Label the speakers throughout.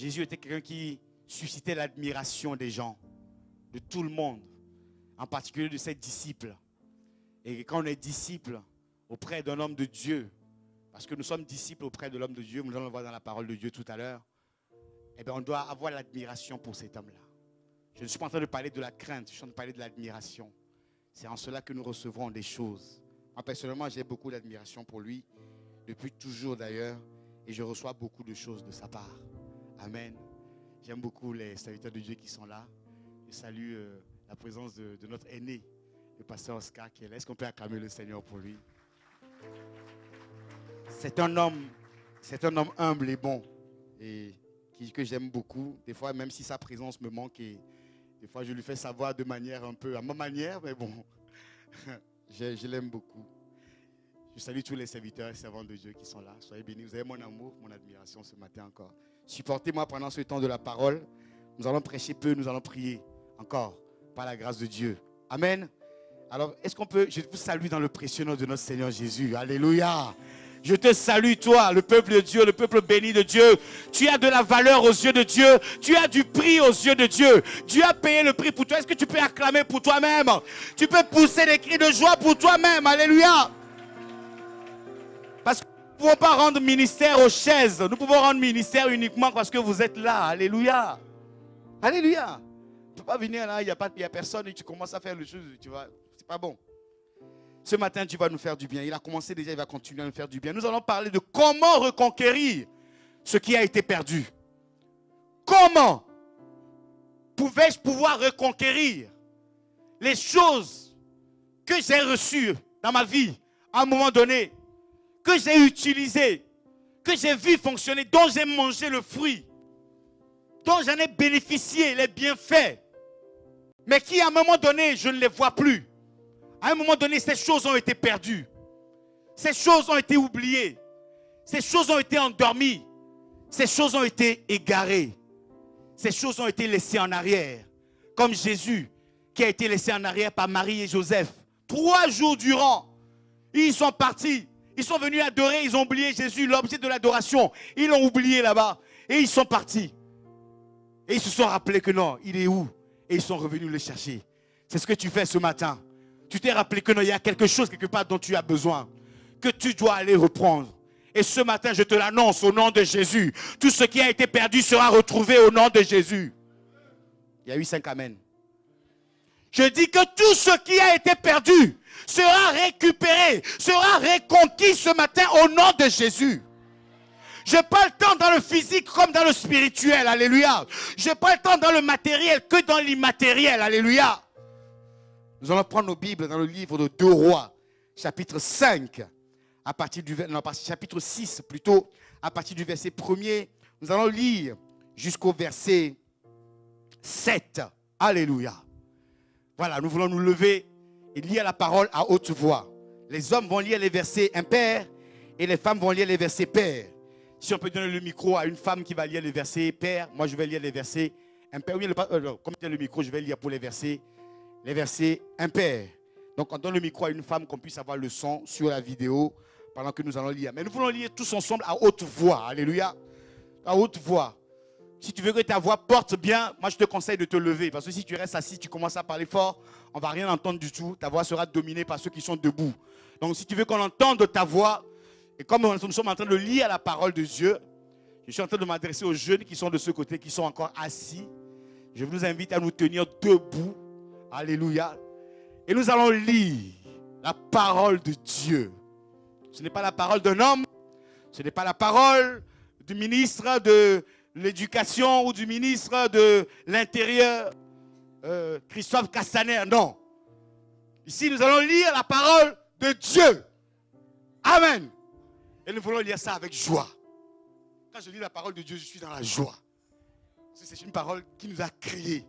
Speaker 1: Jésus était quelqu'un qui suscitait l'admiration des gens, de tout le monde, en particulier de ses disciples. Et quand on est disciple auprès d'un homme de Dieu, parce que nous sommes disciples auprès de l'homme de Dieu, nous allons le voir dans la parole de Dieu tout à l'heure, eh bien on doit avoir l'admiration pour cet homme-là. Je ne suis pas en train de parler de la crainte, je suis en train de parler de l'admiration. C'est en cela que nous recevrons des choses. Moi, personnellement, j'ai beaucoup d'admiration pour lui, depuis toujours d'ailleurs, et je reçois beaucoup de choses de sa part. Amen. J'aime beaucoup les serviteurs de Dieu qui sont là. Je salue la présence de notre aîné, le pasteur Oscar, qui est là. Est-ce qu'on peut acclamer le Seigneur pour lui? C'est un homme humble et bon, et que j'aime beaucoup. Des fois, même si sa présence me manque, et des fois, je lui fais savoir de manière un peu à ma manière, mais bon, je l'aime beaucoup. Je salue tous les serviteurs et servantes de Dieu qui sont là. Soyez bénis. Vous avez mon amour, mon admiration ce matin encore. Supportez-moi pendant ce temps de la parole. Nous allons prêcher peu, nous allons prier encore par la grâce de Dieu. Amen. Alors, est-ce qu'on peut, je vous salue dans le précieux nom de notre Seigneur Jésus. Alléluia. Je te salue, toi, le peuple de Dieu, le peuple béni de Dieu. Tu as de la valeur aux yeux de Dieu. Tu as du prix aux yeux de Dieu. Dieu a payé le prix pour toi. Est-ce que tu peux acclamer pour toi-même? Tu peux pousser des cris de joie pour toi-même. Alléluia. Parce que nous ne pouvons pas rendre ministère aux chaises. Nous pouvons rendre ministère uniquement parce que vous êtes là. Alléluia. Alléluia. Tu ne peux pas venir là, il n'y a personne et tu commences à faire le chose. Ce n'est pas bon. Ce matin, Dieu va nous faire du bien. Il a commencé déjà, il va continuer à nous faire du bien. Nous allons parler de comment reconquérir ce qui a été perdu. Comment pouvais-je pouvoir reconquérir les choses que j'ai reçues dans ma vie à un moment donné, que j'ai utilisées, que j'ai vu fonctionner, dont j'ai mangé le fruit, dont j'en ai bénéficié, les bienfaits, mais qui à un moment donné, je ne les vois plus. À un moment donné, ces choses ont été perdues. Ces choses ont été oubliées. Ces choses ont été endormies. Ces choses ont été égarées. Ces choses ont été laissées en arrière. Comme Jésus, qui a été laissé en arrière par Marie et Joseph. 3 jours durant, ils sont partis. Ils sont venus adorer, ils ont oublié Jésus, l'objet de l'adoration. Ils l'ont oublié là-bas. Et ils sont partis. Et ils se sont rappelés que non, il est où? Et ils sont revenus le chercher. C'est ce que tu fais ce matin. Tu t'es rappelé que non, il y a quelque chose quelque part dont tu as besoin, que tu dois aller reprendre. Et ce matin, je te l'annonce au nom de Jésus. Tout ce qui a été perdu sera retrouvé au nom de Jésus. Il y a eu 5 amen. Je dis que tout ce qui a été perdu sera récupéré, sera reconquis ce matin au nom de Jésus. Je n'ai pas le temps dans le physique comme dans le spirituel. Alléluia. Je n'ai pas le temps dans le matériel que dans l'immatériel. Alléluia. Nous allons prendre nos Bibles dans le livre de 2 Rois, chapitre 5, à partir du chapitre 6 plutôt, à partir du verset 1er. Nous allons lire jusqu'au verset 7. Alléluia. Voilà, nous voulons nous lever et lire la parole à haute voix. Les hommes vont lire les versets impairs et les femmes vont lire les versets pairs. Si on peut donner le micro à une femme qui va lire les versets pairs, moi je vais lire les versets impairs. Comme tu as le micro, je vais lire pour les versets impairs. Donc on donne le micro à une femme qu'on puisse avoir le son sur la vidéo pendant que nous allons lire. Mais nous voulons lire tous ensemble à haute voix. Alléluia. À haute voix. Si tu veux que ta voix porte bien, moi je te conseille de te lever. Parce que si tu restes assis, tu commences à parler fort, on ne va rien entendre du tout. Ta voix sera dominée par ceux qui sont debout. Donc si tu veux qu'on entende ta voix, et comme nous sommes en train de lire la parole de Dieu, je suis en train de m'adresser aux jeunes qui sont de ce côté, qui sont encore assis. Je vous invite à nous tenir debout. Alléluia. Et nous allons lire la parole de Dieu. Ce n'est pas la parole d'un homme. Ce n'est pas la parole du ministre de l'éducation ou du ministre de l'Intérieur, Christophe Castaner. Non. Ici, nous allons lire la parole de Dieu. Amen. Et nous voulons lire ça avec joie. Quand je lis la parole de Dieu, je suis dans la joie. C'est une parole qui nous a créés.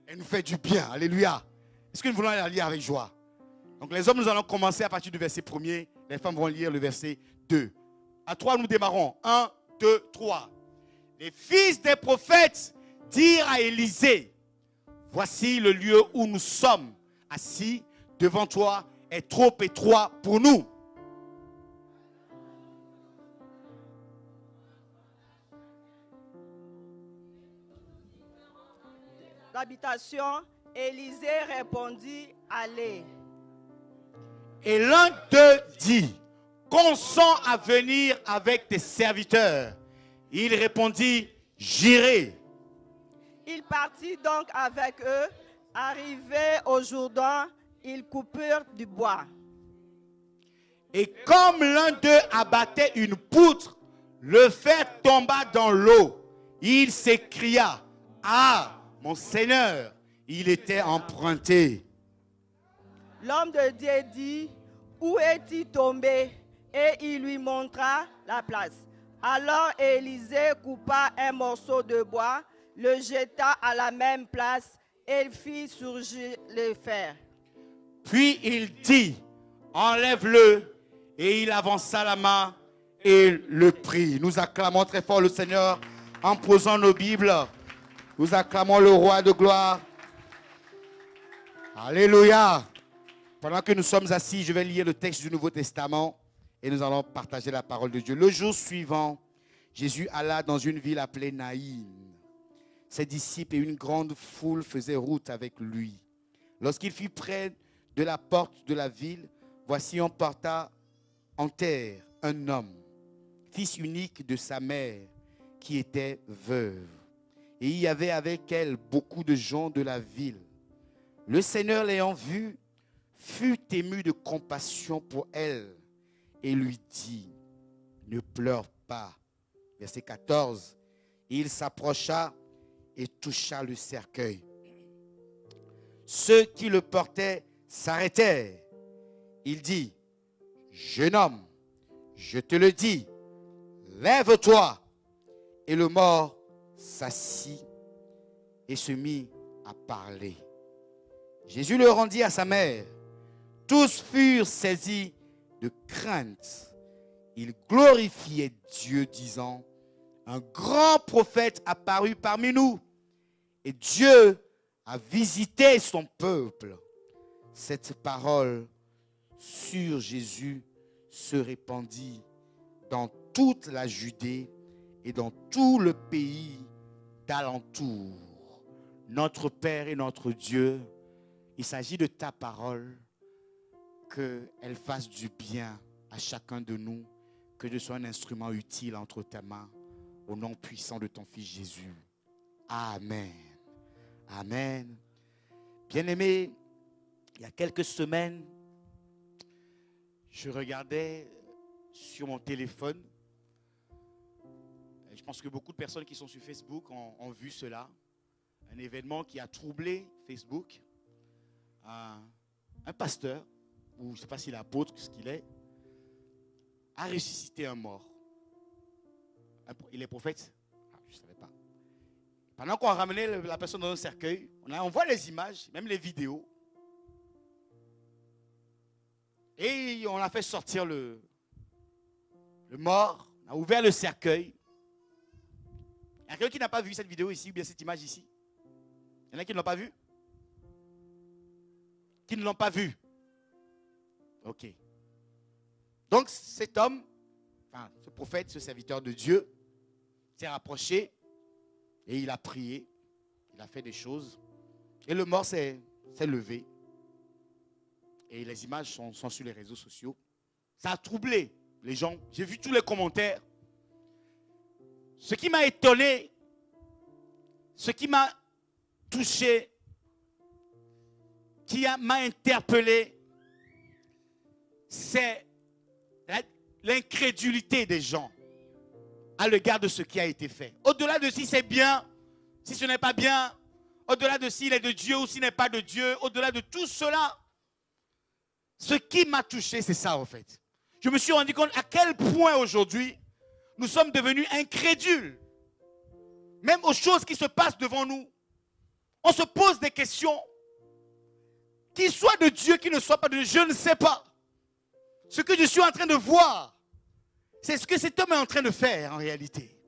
Speaker 1: Elle nous fait du bien. Alléluia. Est-ce que nous voulons la lire avec joie? Donc les hommes, nous allons commencer à partir du verset 1er. Les femmes vont lire le verset 2. À 3, nous démarrons. 1, 2, 3. Les fils des prophètes dirent à Élisée, voici le lieu où nous sommes assis devant toi est trop étroit pour nous.
Speaker 2: l'habitation, Élisée répondit, allez.
Speaker 1: Et l'un d'eux dit, consens à venir avec tes serviteurs. Il répondit, j'irai.
Speaker 2: Il partit donc avec eux. Arrivé au Jourdain, ils coupèrent du bois.
Speaker 1: Et comme l'un d'eux abattait une poutre, le fer tomba dans l'eau. Il s'écria, ah, mon Seigneur, il était emprunté.
Speaker 2: L'homme de Dieu dit, où est-il tombé? Et il lui montra la place. Alors Élisée coupa un morceau de bois, le jeta à la même place et fit surgir le fer.
Speaker 1: Puis il dit, enlève-le. Et il avança la main et le prit. Nous acclamons très fort le Seigneur en posant nos Bibles. Nous acclamons le roi de gloire. Alléluia. Pendant que nous sommes assis, je vais lire le texte du Nouveau Testament et nous allons partager la parole de Dieu. Le jour suivant, Jésus alla dans une ville appelée Naïn. Ses disciples et une grande foule faisaient route avec lui. Lorsqu'il fut près de la porte de la ville, voici on porta en terre un homme, fils unique de sa mère, qui était veuve. Et il y avait avec elle beaucoup de gens de la ville. Le Seigneur, l'ayant vue, fut ému de compassion pour elle et lui dit, ne pleure pas. Verset 14, il s'approcha et toucha le cercueil. Ceux qui le portaient s'arrêtèrent. Il dit, jeune homme, je te le dis, lève-toi. Et le mort s'assit et se mit à parler. Jésus le rendit à sa mère. Tous furent saisis de crainte. Ils glorifiaient Dieu, disant, un grand prophète apparut parmi nous. Et Dieu a visité son peuple. Cette parole sur Jésus se répandit dans toute la Judée et dans tout le pays d'alentour. Notre Père et notre Dieu, il s'agit de ta parole, qu'elle fasse du bien à chacun de nous, que je sois un instrument utile entre tes mains, au nom puissant de ton Fils Jésus. Amen. Amen. Bien-aimés, il y a quelques semaines, je regardais sur mon téléphone. Je pense que beaucoup de personnes qui sont sur Facebook ont vu cela. Un événement qui a troublé Facebook. Un pasteur, ou je ne sais pas s'il est apôtre, ce qu'il est, a ressuscité un mort. Il est prophète? Je ne savais pas. Pendant qu'on ramenait la personne dans un cercueil, on voit les images, même les vidéos. Et on a fait sortir le mort, on a ouvert le cercueil. Il y a quelqu'un qui n'a pas vu cette vidéo ici, ou bien cette image ici? Il y en a qui ne l'ont pas vu? Qui ne l'ont pas vu? Ok. Donc cet homme, enfin ce prophète, ce serviteur de Dieu, s'est rapproché et il a prié. Il a fait des choses. Et le mort s'est levé. Et les images sont sur les réseaux sociaux. Ça a troublé les gens. J'ai vu tous les commentaires. Ce qui m'a étonné, ce qui m'a touché, qui m'a interpellé, c'est l'incrédulité des gens à l'égard de ce qui a été fait. Au-delà de si c'est bien, si ce n'est pas bien, au-delà de s'il est de Dieu ou s'il n'est pas de Dieu, au-delà de tout cela, ce qui m'a touché, c'est ça en fait. Je me suis rendu compte à quel point aujourd'hui, nous sommes devenus incrédules. Même aux choses qui se passent devant nous. On se pose des questions. Qu'il soit de Dieu, qu'il ne soit pas de Dieu, je ne sais pas. Ce que je suis en train de voir, c'est ce que cet homme est en train de faire en réalité.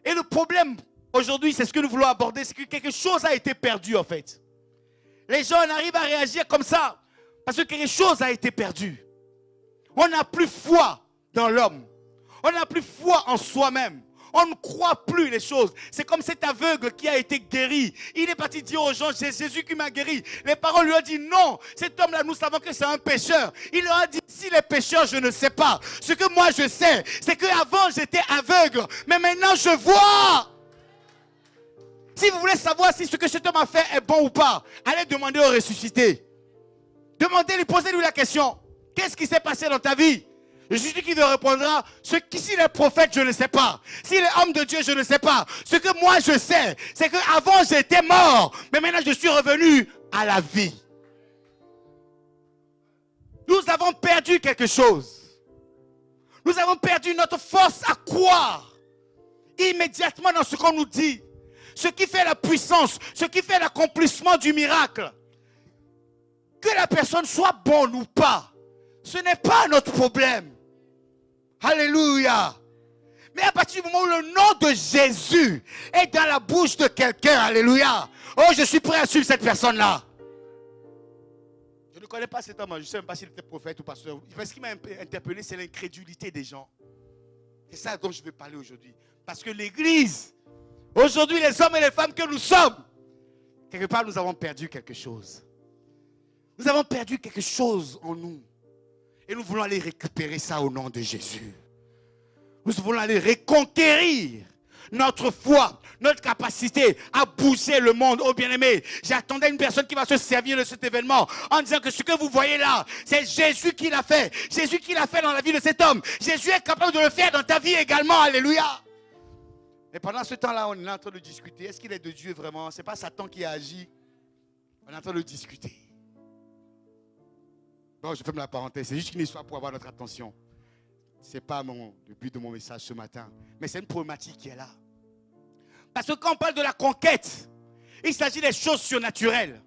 Speaker 1: Et le problème aujourd'hui, c'est ce que nous voulons aborder, c'est que quelque chose a été perdu en fait. Les gens arrivent à réagir comme ça parce que quelque chose a été perdu. On n'a plus foi dans l'homme. On n'a plus foi en soi-même. On ne croit plus les choses. C'est comme cet aveugle qui a été guéri. Il est parti dire aux gens, c'est Jésus qui m'a guéri. Les parents lui ont dit non. Cet homme-là, nous savons que c'est un pécheur. Il leur a dit, si les pécheurs, je ne sais pas. Ce que moi je sais, c'est qu'avant j'étais aveugle. Mais maintenant je vois. Si vous voulez savoir si ce que cet homme a fait est bon ou pas, allez demander au ressuscité. Demandez-lui, posez-lui la question. Qu'est-ce qui s'est passé dans ta vie? Je suis celui qui te répondra, s'il est prophète, je ne sais pas. S'il est homme de Dieu, je ne sais pas. Ce que moi je sais, c'est qu'avant j'étais mort, mais maintenant je suis revenu à la vie. Nous avons perdu quelque chose. Nous avons perdu notre force à croire immédiatement dans ce qu'on nous dit. Ce qui fait la puissance, ce qui fait l'accomplissement du miracle. Que la personne soit bonne ou pas, ce n'est pas notre problème. Alléluia. Mais à partir du moment où le nom de Jésus est dans la bouche de quelqu'un, alléluia. Oh, je suis prêt à suivre cette personne-là. Je ne connais pas cet homme, je ne sais même pas s'il était prophète ou pasteur. Ce qui m'a interpellé, c'est l'incrédulité des gens. C'est ça dont je veux parler aujourd'hui. Parce que l'Église, aujourd'hui, les hommes et les femmes que nous sommes, quelque part, nous avons perdu quelque chose. Nous avons perdu quelque chose en nous. Et nous voulons aller récupérer ça au nom de Jésus. Nous voulons aller reconquérir notre foi, notre capacité à bouger le monde. Oh bien-aimé, j'attendais une personne qui va se servir de cet événement en disant que ce que vous voyez là, c'est Jésus qui l'a fait. Jésus qui l'a fait dans la vie de cet homme. Jésus est capable de le faire dans ta vie également. Alléluia. Et pendant ce temps-là, on est en train de discuter. Est-ce qu'il est de Dieu vraiment? Ce n'est pas Satan qui a agi. On est en train de discuter. Bon, je ferme la parenthèse. C'est juste une histoire pour avoir notre attention. Ce n'est pas le but de mon message ce matin. Mais c'est une problématique qui est là. Parce que quand on parle de la conquête, il s'agit des choses surnaturelles.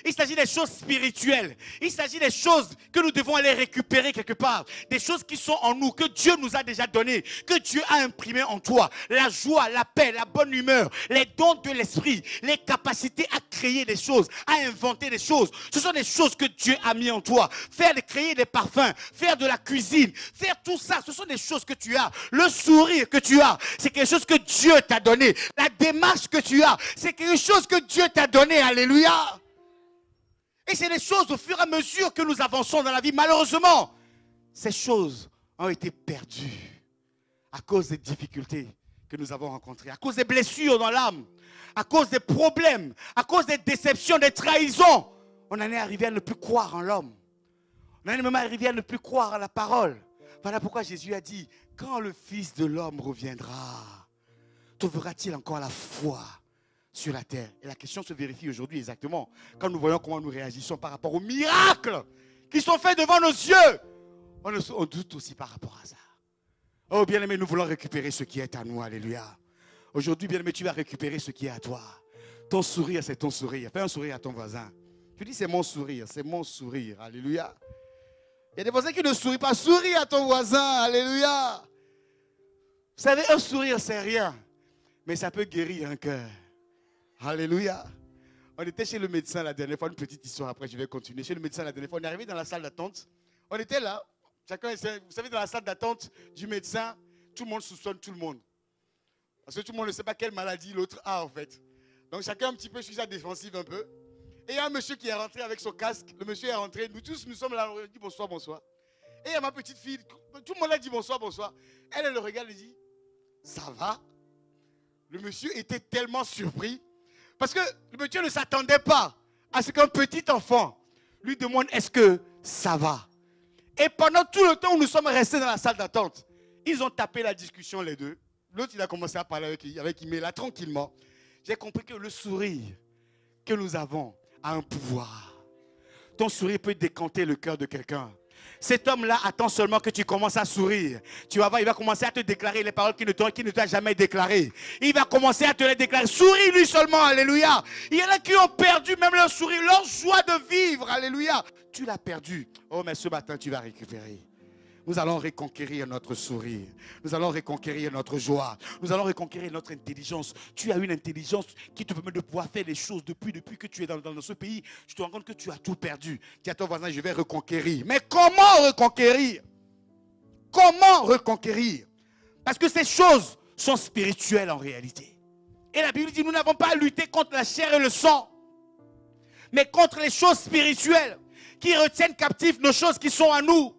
Speaker 1: Il s'agit des choses spirituelles. Il s'agit des choses que nous devons aller récupérer quelque part. Des choses qui sont en nous, que Dieu nous a déjà données, que Dieu a imprimées en toi. La joie, la paix, la bonne humeur, les dons de l'esprit, les capacités à créer des choses, à inventer des choses. Ce sont des choses que Dieu a mis en toi. Créer des parfums, faire de la cuisine, faire tout ça, ce sont des choses que tu as. Le sourire que tu as, c'est quelque chose que Dieu t'a donné. La démarche que tu as, c'est quelque chose que Dieu t'a donné. Alléluia. Et c'est des choses au fur et à mesure que nous avançons dans la vie. Malheureusement, ces choses ont été perdues à cause des difficultés que nous avons rencontrées, à cause des blessures dans l'âme, à cause des problèmes, à cause des déceptions, des trahisons. On en est arrivé à ne plus croire en l'homme. On en est même arrivé à ne plus croire en la parole. Voilà pourquoi Jésus a dit, quand le Fils de l'homme reviendra, trouvera-t-il encore la foi sur la terre? Et la question se vérifie aujourd'hui exactement quand nous voyons comment nous réagissons par rapport aux miracles qui sont faits devant nos yeux. On doute aussi par rapport à ça. Oh bien-aimé, nous voulons récupérer ce qui est à nous. Alléluia. Aujourd'hui, bien-aimé, tu vas récupérer ce qui est à toi. Ton sourire, c'est ton sourire. Fais un sourire à ton voisin. Tu dis, c'est mon sourire, c'est mon sourire. Alléluia. Il y a des voisins qui ne sourient pas. Souris à ton voisin. Alléluia. Vous savez, un sourire, c'est rien. Mais ça peut guérir un cœur. Alléluia. On était chez le médecin la dernière fois, une petite histoire, après je vais continuer. Chez le médecin la dernière fois, on est arrivé dans la salle d'attente. On était là, chacun, vous savez, dans la salle d'attente du médecin, tout le monde soupçonne tout le monde. Parce que tout le monde ne sait pas quelle maladie l'autre a en fait. Donc chacun un petit peu sur sa défensive un peu. Et il y a un monsieur qui est rentré avec son casque. Le monsieur est rentré, nous tous nous sommes là, on dit bonsoir, bonsoir. Et il y a ma petite fille, tout le monde a dit bonsoir, bonsoir. Elle le regarde et dit, ça va? Le monsieur était tellement surpris. Parce que le monsieur ne s'attendait pas à ce qu'un petit enfant lui demande est-ce que ça va. Et pendant tout le temps où nous sommes restés dans la salle d'attente, ils ont tapé la discussion les deux. L'autre il a commencé à parler avec Iméla tranquillement. J'ai compris que le sourire que nous avons a un pouvoir. Ton sourire peut décanter le cœur de quelqu'un. Cet homme-là attend seulement que tu commences à sourire. Tu vas voir, il va commencer à te déclarer les paroles qu'il ne t'a jamais déclarées. Il va commencer à te les déclarer. Souris lui seulement, alléluia. Il y en a qui ont perdu même leur sourire, leur joie de vivre, alléluia. Tu l'as perdu. Oh, mais ce matin, tu vas récupérer. Nous allons reconquérir notre sourire. Nous allons reconquérir notre joie. Nous allons reconquérir notre intelligence. Tu as une intelligence qui te permet de pouvoir faire les choses depuis que tu es dans ce pays. Tu te rends compte que tu as tout perdu. Dis à ton voisin, je vais reconquérir. Mais comment reconquérir? Comment reconquérir? Parce que ces choses sont spirituelles en réalité. Et la Bible dit, nous n'avons pas à lutter contre la chair et le sang, mais contre les choses spirituelles qui retiennent captifs nos choses qui sont à nous.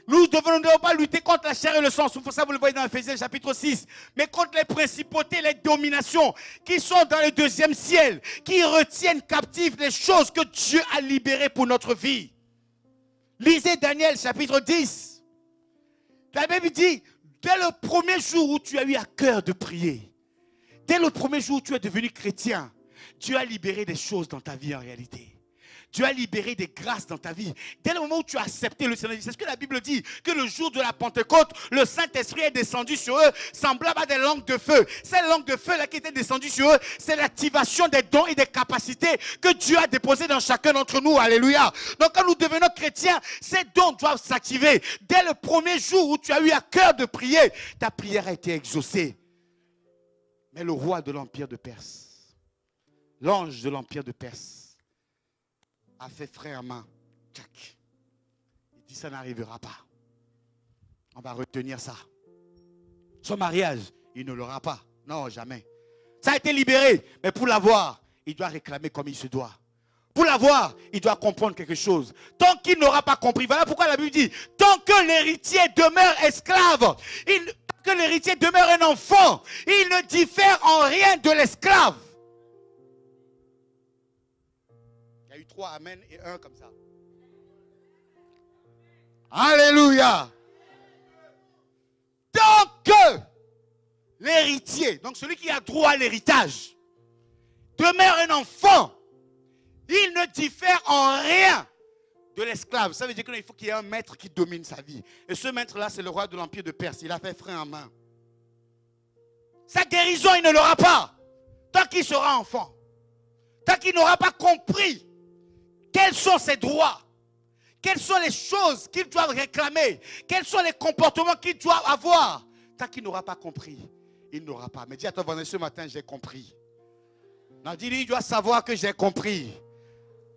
Speaker 1: Nous ne devons pas lutter contre la chair et le sang. Pour ça, vous le voyez dans Ephésiens chapitre 6. Mais contre les principautés, les dominations qui sont dans le deuxième ciel, qui retiennent captifs les choses que Dieu a libérées pour notre vie. Lisez Daniel chapitre 10. La Bible dit, dès le premier jour où tu as eu à cœur de prier, dès le premier jour où tu es devenu chrétien, Dieu a libéré des choses dans ta vie en réalité. Dieu a libéré des grâces dans ta vie. Dès le moment où tu as accepté le Seigneur, c'est ce que la Bible dit, que le jour de la Pentecôte, le Saint-Esprit est descendu sur eux, semblable à des langues de feu. Ces langues de feu là qui étaient descendues sur eux, c'est l'activation des dons et des capacités que Dieu a déposées dans chacun d'entre nous. Alléluia. Donc quand nous devenons chrétiens, ces dons doivent s'activer. Dès le premier jour où tu as eu à cœur de prier, ta prière a été exaucée. Mais le roi de l'empire de Perse, l'ange de l'empire de Perse, a fait frein à main. Tchac. Il dit, ça n'arrivera pas. On va retenir ça. Son mariage, il ne l'aura pas. Non, jamais. Ça a été libéré. Mais pour l'avoir, il doit réclamer comme il se doit. Pour l'avoir, il doit comprendre quelque chose. Tant qu'il n'aura pas compris, voilà pourquoi la Bible dit, tant que l'héritier demeure esclave, tant que l'héritier demeure un enfant, il ne diffère en rien de l'esclave. Il y a eu 3 amen et 1 comme ça. Alléluia. Tant que l'héritier, donc celui qui a droit à l'héritage, demeure un enfant, il ne diffère en rien de l'esclave. Ça veut dire qu'il faut qu'il y ait un maître qui domine sa vie. Et ce maître-là, c'est le roi de l'empire de Perse. Il a fait frein en main. Sa guérison, il ne l'aura pas tant qu'il sera enfant. Tant qu'il n'aura pas compris quels sont ses droits, quelles sont les choses qu'il doit réclamer, quels sont les comportements qu'il doit avoir. Tant qu'il n'aura pas compris, il n'aura pas. Mais dis à ton voisin, ce matin, j'ai compris. Non, dis-lui, il doit savoir que j'ai compris.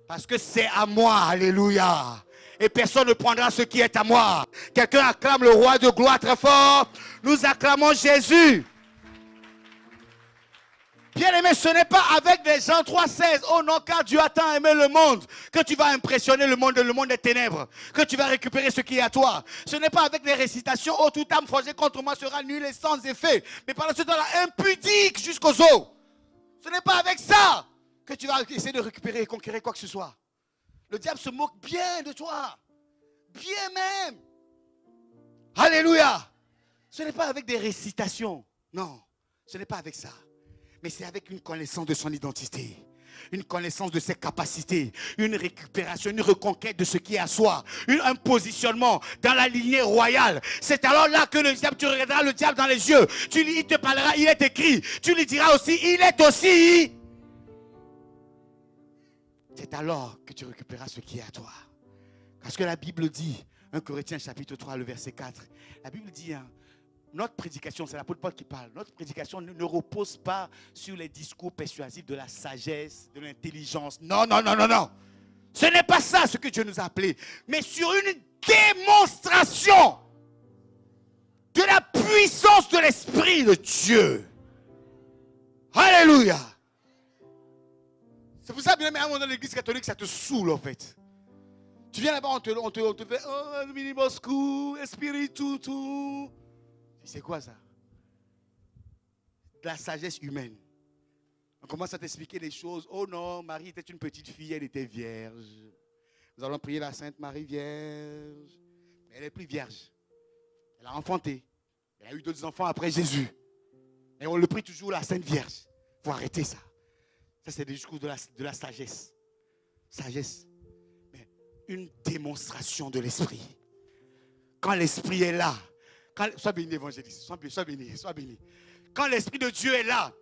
Speaker 1: Parce que c'est à moi, alléluia. Et personne ne prendra ce qui est à moi. Quelqu'un acclame le roi de gloire très fort. Nous acclamons Jésus. Bien-aimé, ce n'est pas avec des Jean 3,16, oh non, car Dieu a tant aimé le monde, que tu vas impressionner le monde des ténèbres, que tu vas récupérer ce qui est à toi. Ce n'est pas avec des récitations, oh, toute âme forgée contre moi sera nulle et sans effet, mais par la suite, dans la impudique jusqu'aux os. Ce n'est pas avec ça que tu vas essayer de récupérer et conquérir quoi que ce soit. Le diable se moque bien de toi, bien même. Alléluia. Ce n'est pas avec des récitations, non, ce n'est pas avec ça. Mais c'est avec une connaissance de son identité, une connaissance de ses capacités, une récupération, une reconquête de ce qui est à soi, un positionnement dans la lignée royale. C'est alors là que le diable, tu regarderas le diable dans les yeux, il te parlera, il est écrit, tu lui diras aussi, il est aussi. C'est alors que tu récupéreras ce qui est à toi. Parce que la Bible dit, 1 Corinthiens chapitre 3, le verset 4, la Bible dit, notre prédication, c'est l'apôtre Paul qui parle, notre prédication ne repose pas sur les discours persuasifs de la sagesse, de l'intelligence. Non, non, non, non, non. Ce n'est pas ça ce que Dieu nous a appelé, mais sur une démonstration de la puissance de l'Esprit de Dieu. Alléluia. C'est pour ça, bien aimé, à un moment dans l'église catholique, ça te saoule en fait. Tu viens là-bas, on te fait, oh, miniboscou, esprit, tout. C'est quoi ça? De la sagesse humaine. On commence à t'expliquer les choses. Oh non, Marie était une petite fille, elle était vierge. Nous allons prier la Sainte Marie vierge. Mais elle n'est plus vierge. Elle a enfanté. Elle a eu d'autres enfants après Jésus. Et on le prie toujours la Sainte Vierge. Il faut arrêter ça. Ça, c'est des discours de la sagesse. Sagesse. Mais une démonstration de l'esprit. Quand l'esprit est là, sois béni, évangéliste. Sois béni. Quand l'Esprit de Dieu est là,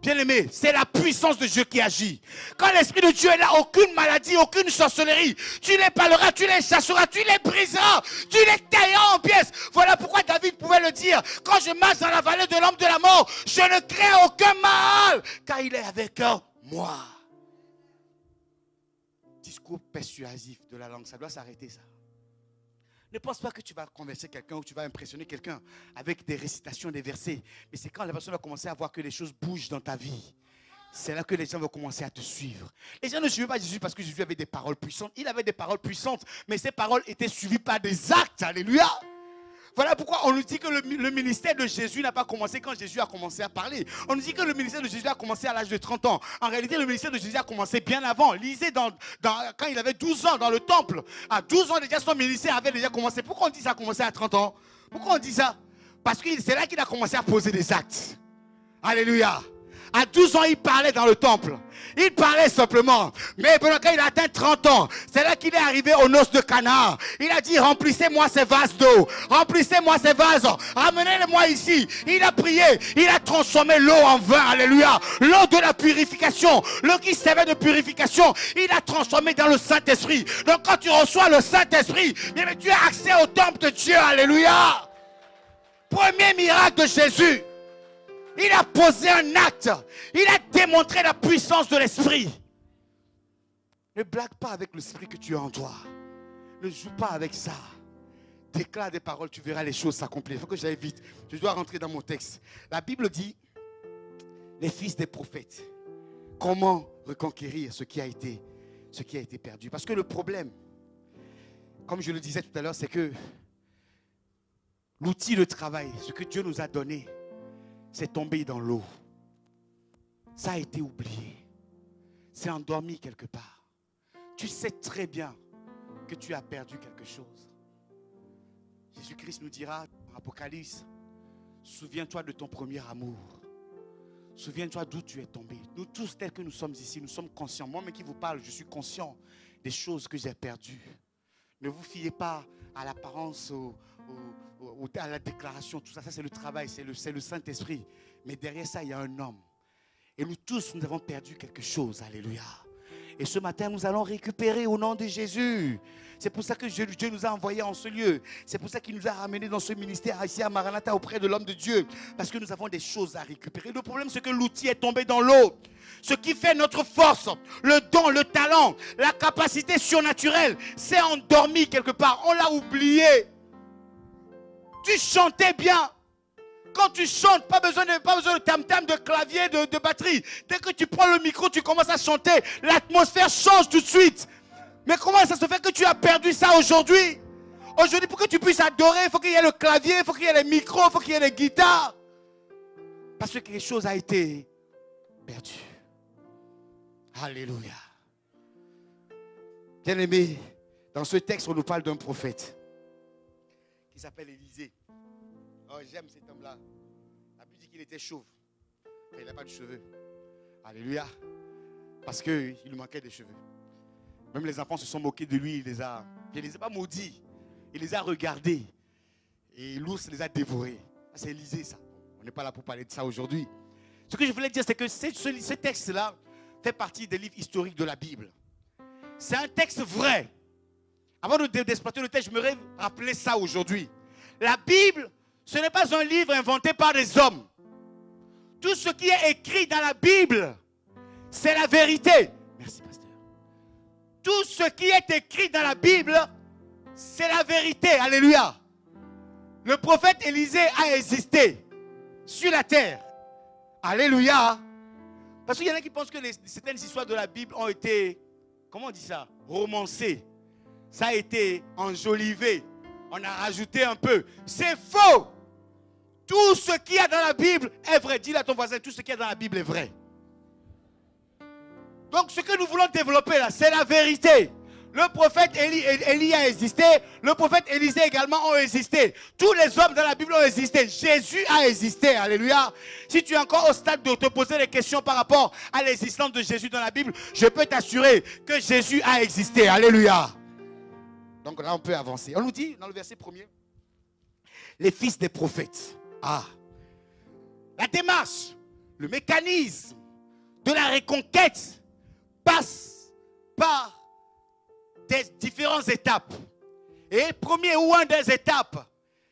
Speaker 1: bien aimé, c'est la puissance de Dieu qui agit. Quand l'Esprit de Dieu est là, aucune maladie, aucune sorcellerie. Tu les parleras, tu les chasseras, tu les briseras, tu les tailleras en pièces. Voilà pourquoi David pouvait le dire. Quand je marche dans la vallée de l'ombre de la mort, je ne crains aucun mal, car il est avec moi. Discours persuasif de la langue, ça doit s'arrêter ça. Ne pense pas que tu vas convertir quelqu'un ou que tu vas impressionner quelqu'un avec des récitations, des versets. Mais c'est quand la personne va commencer à voir que les choses bougent dans ta vie. C'est là que les gens vont commencer à te suivre. Les gens ne suivaient pas Jésus parce que Jésus avait des paroles puissantes. Il avait des paroles puissantes, mais ces paroles étaient suivies par des actes. Alléluia. Voilà pourquoi on nous dit que le ministère de Jésus n'a pas commencé quand Jésus a commencé à parler. On nous dit que le ministère de Jésus a commencé à l'âge de 30 ans. En réalité, le ministère de Jésus a commencé bien avant. Lisez quand il avait 12 ans dans le temple. À 12 ans déjà, son ministère avait déjà commencé. Pourquoi on dit que ça a commencé à 30 ans? Pourquoi on dit ça? Parce que c'est là qu'il a commencé à poser des actes. Alléluia. À 12 ans, il parlait dans le temple. Il parlait simplement. Mais quand il a atteint 30 ans, c'est là qu'il est arrivé aux noces de Cana. Il a dit, remplissez-moi ces vases d'eau. Remplissez-moi ces vases. Ramenez-les-moi ici. Il a prié. Il a transformé l'eau en vin. Alléluia. L'eau de la purification. L'eau qui servait de purification. Il a transformé dans le Saint-Esprit. Donc quand tu reçois le Saint-Esprit, tu as accès au temple de Dieu. Alléluia. Premier miracle de Jésus. Il a posé un acte. Il a démontré la puissance de l'esprit. Ne blague pas avec l'esprit que tu as en toi. Ne joue pas avec ça. Déclare des paroles, tu verras les choses s'accomplir. Il faut que j'aille vite. Je dois rentrer dans mon texte. La Bible dit, les fils des prophètes, comment reconquérir ce qui a été perdu. Parce que le problème, comme je le disais tout à l'heure, c'est que l'outil de travail, ce que Dieu nous a donné, c'est tombé dans l'eau. Ça a été oublié. C'est endormi quelque part. Tu sais très bien que tu as perdu quelque chose. Jésus-Christ nous dira dans Apocalypse, souviens-toi de ton premier amour. Souviens-toi d'où tu es tombé. Nous tous tels que nous sommes ici, nous sommes conscients. Moi-même qui vous parle, je suis conscient des choses que j'ai perdues. Ne vous fiez pas à l'apparence, à la déclaration, tout ça, c'est le travail, c'est le Saint-Esprit. Mais derrière ça, il y a un homme. Et nous tous, nous avons perdu quelque chose. Alléluia. Et ce matin, nous allons récupérer au nom de Jésus. C'est pour ça que Dieu nous a envoyés en ce lieu. C'est pour ça qu'il nous a ramenés dans ce ministère ici à Maranatha auprès de l'homme de Dieu. Parce que nous avons des choses à récupérer. Le problème, c'est que l'outil est tombé dans l'eau. Ce qui fait notre force, le don, le talent, la capacité surnaturelle, c'est endormi quelque part. On l'a oublié. Tu chantais bien. Quand tu chantes, pas besoin de tam-tam, de clavier, de batterie. Dès que tu prends le micro, tu commences à chanter. L'atmosphère change tout de suite. Mais comment ça se fait que tu as perdu ça aujourd'hui? Aujourd'hui, pour que tu puisses adorer, il faut qu'il y ait le clavier, il faut qu'il y ait les micros, il faut qu'il y ait les guitares. Parce que quelque chose a été perdu. Alléluia. Bien-aimé, dans ce texte, on nous parle d'un prophète qui s'appelle Élisée. Oh, j'aime cet homme-là. La Bible dit qu'il était chauve. Mais il n'a pas de cheveux. Alléluia. Parce qu'il lui manquait des cheveux. Même les enfants se sont moqués de lui. Il les a pas maudits. Il les a regardés. Et l'ours les a dévorés. C'est Élisée, ça. On n'est pas là pour parler de ça aujourd'hui. Ce que je voulais dire, c'est que ce texte-là fait partie des livres historiques de la Bible. C'est un texte vrai. Avant d'exploiter le texte, je me rappeler ça aujourd'hui. La Bible, ce n'est pas un livre inventé par des hommes. Tout ce qui est écrit dans la Bible, c'est la vérité. Merci, pasteur. Tout ce qui est écrit dans la Bible, c'est la vérité. Alléluia. Le prophète Élisée a existé sur la terre. Alléluia. Parce qu'il y en a qui pensent que certaines histoires de la Bible ont été, comment on dit ça, romancées. Ça a été enjolivé. On a rajouté un peu. C'est faux. Tout ce qu'il y a dans la Bible est vrai. Dis-le à ton voisin, tout ce qu'il y a dans la Bible est vrai. Donc ce que nous voulons développer là, c'est la vérité. Le prophète Élie a existé. Le prophète Élisée également ont existé. Tous les hommes dans la Bible ont existé. Jésus a existé. Alléluia. Si tu es encore au stade de te poser des questions par rapport à l'existence de Jésus dans la Bible, je peux t'assurer que Jésus a existé. Alléluia. Donc là, on peut avancer. On nous dit dans le verset 1er, les fils des prophètes. La démarche, le mécanisme de la reconquête passe par des différentes étapes. Et premier ou une des étapes,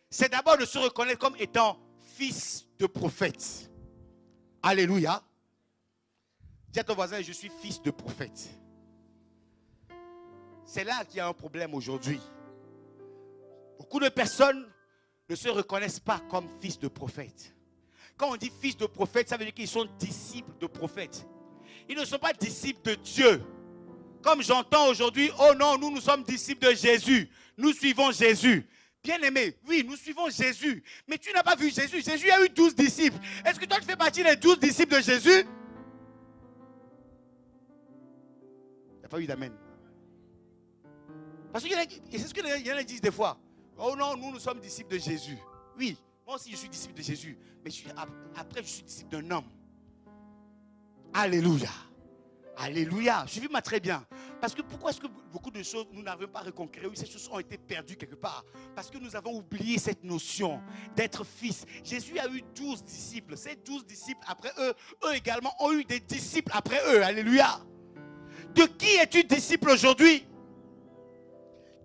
Speaker 1: c'est d'abord de se reconnaître comme étant fils de prophète. Alléluia. Dis à ton voisin, je suis fils de prophète. C'est là qu'il y a un problème aujourd'hui. Beaucoup de personnes ne se reconnaissent pas comme fils de prophète. Quand on dit fils de prophète, ça veut dire qu'ils sont disciples de prophètes. Ils ne sont pas disciples de Dieu. Comme j'entends aujourd'hui, oh non, nous sommes disciples de Jésus. Nous suivons Jésus. Bien-aimé, oui, nous suivons Jésus. Mais tu n'as pas vu Jésus. Jésus a eu 12 disciples. Est-ce que toi, tu fais partie des 12 disciples de Jésus? Il n'y a pas eu d'amen. Parce que c'est ce qu'il y en a disent des fois. Oh non, nous sommes disciples de Jésus. Oui, moi aussi je suis disciple de Jésus. Mais après je suis disciple d'un homme. Alléluia. Alléluia. Suivez-moi très bien. Parce que pourquoi est-ce que beaucoup de choses nous n'avons pas reconquérées? Oui, ces choses ont été perdues quelque part. Parce que nous avons oublié cette notion d'être fils. Jésus a eu 12 disciples. Ces 12 disciples après eux également ont eu des disciples après eux. Alléluia. De qui es-tu disciple aujourd'hui?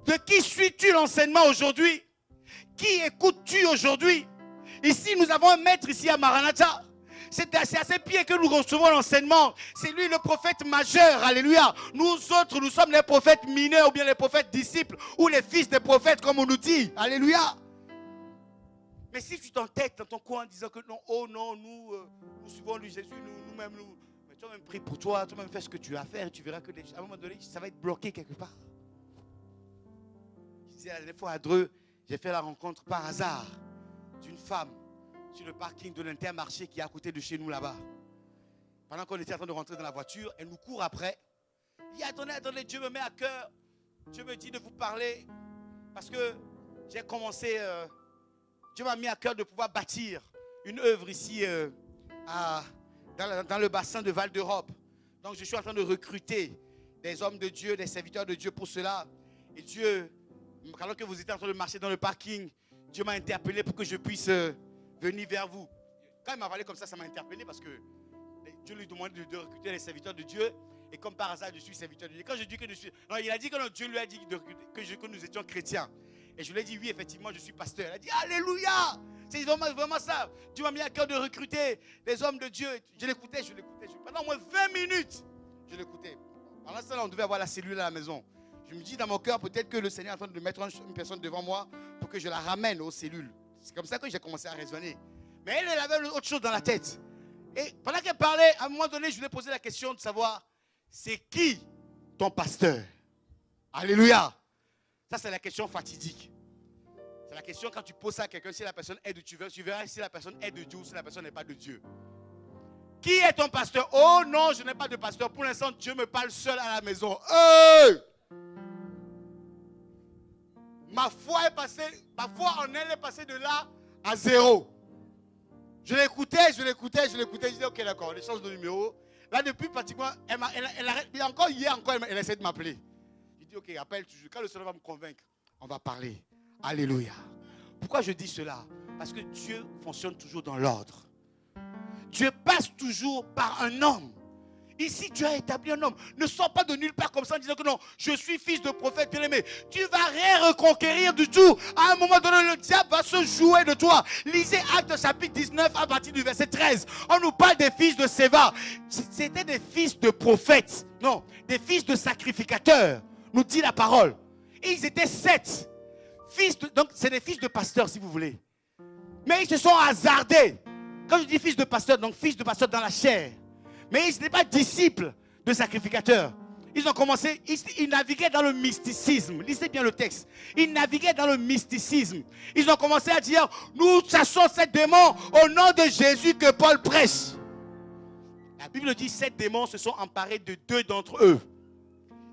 Speaker 1: De qui suis-tu l'enseignement aujourd'hui? Qui écoutes-tu aujourd'hui? Ici, nous avons un maître ici à Maranatha. C'est à ses pieds que nous recevons l'enseignement. C'est lui le prophète majeur. Alléluia. Nous autres, nous sommes les prophètes mineurs ou bien les prophètes disciples ou les fils des prophètes comme on nous dit. Alléluia. Mais si tu t'entêtes dans ton coin en disant que non, oh non, nous suivons lui Jésus, nous-mêmes, mais tu as même pris pour toi, tu as même fait ce que tu as à faire, tu verras qu'à un moment donné, ça va être bloqué quelque part. Je disais la dernière fois à Dreux, j'ai fait la rencontre par hasard d'une femme sur le parking de l'Intermarché qui est à côté de chez nous là-bas. Pendant qu'on était en train de rentrer dans la voiture, elle nous court après. Il dit attendez, Dieu me met à cœur. Dieu me dit de vous parler. Parce que j'ai commencé, Dieu m'a mis à cœur de pouvoir bâtir une œuvre ici dans le bassin de Val d'Europe. Donc je suis en train de recruter des hommes de Dieu, des serviteurs de Dieu pour cela. Et Dieu, alors que vous étiez en train de marcher dans le parking, Dieu m'a interpellé pour que je puisse venir vers vous. Quand il m'a parlé comme ça m'a interpellé parce que Dieu lui demandait de recruter les serviteurs de Dieu. Et comme par hasard, je suis serviteur de Dieu. Quand je dis que je suis... Non, il a dit que Dieu lui a dit que nous étions chrétiens. Et je lui ai dit, oui, effectivement, je suis pasteur. Il a dit, alléluia! C'est vraiment ça. Dieu m'a mis à cœur de recruter des hommes de Dieu. Je l'écoutais. Pendant au moins 20 minutes, je l'écoutais. Pendant ce temps-là, on devait avoir la cellule à la maison. Je me dis dans mon cœur, peut-être que le Seigneur est en train de mettre une personne devant moi pour que je la ramène aux cellules. C'est comme ça que j'ai commencé à raisonner. Mais elle avait autre chose dans la tête. Et pendant qu'elle parlait, à un moment donné, je lui ai posé la question de savoir, c'est qui ton pasteur? Alléluia. Ça, c'est la question fatidique. C'est la question quand tu poses ça à quelqu'un, si la personne est de Dieu, tu verras si la personne est de Dieu ou si la personne n'est pas de Dieu. Qui est ton pasteur? Oh non, je n'ai pas de pasteur. Pour l'instant, Dieu me parle seul à la maison. Ma foi en elle est passée de là à 0. Je l'écoutais. Je disais, ok, d'accord, on échange de numéro. Là, depuis pratiquement, hier, elle essaie de m'appeler. Je dis, ok, appelle toujours. Quand le Seigneur va me convaincre, on va parler. Alléluia. Pourquoi je dis cela? Parce que Dieu fonctionne toujours dans l'ordre. Dieu passe toujours par un homme. Ici, Dieu a établi un homme. Ne sors pas de nulle part comme ça en disant que non, je suis fils de prophète bien-aimé. Tu ne vas rien reconquérir du tout. À un moment donné, le diable va se jouer de toi. Lisez Actes chapitre 19 à partir du verset 13. On nous parle des fils de Séva. C'était des fils de prophètes. Non, des fils de sacrificateurs, nous dit la parole. Et ils étaient 7. Donc, c'est des fils de pasteurs, si vous voulez. Mais ils se sont hasardés. Quand je dis fils de pasteur, donc fils de pasteur dans la chair. Mais ils n'étaient pas disciples de sacrificateurs. Ils ont commencé, ils naviguaient dans le mysticisme. Lisez bien le texte. Ils naviguaient dans le mysticisme. Ils ont commencé à dire, nous chassons ces démons au nom de Jésus que Paul prêche. La Bible dit, 7 démons se sont emparés de 2 d'entre eux.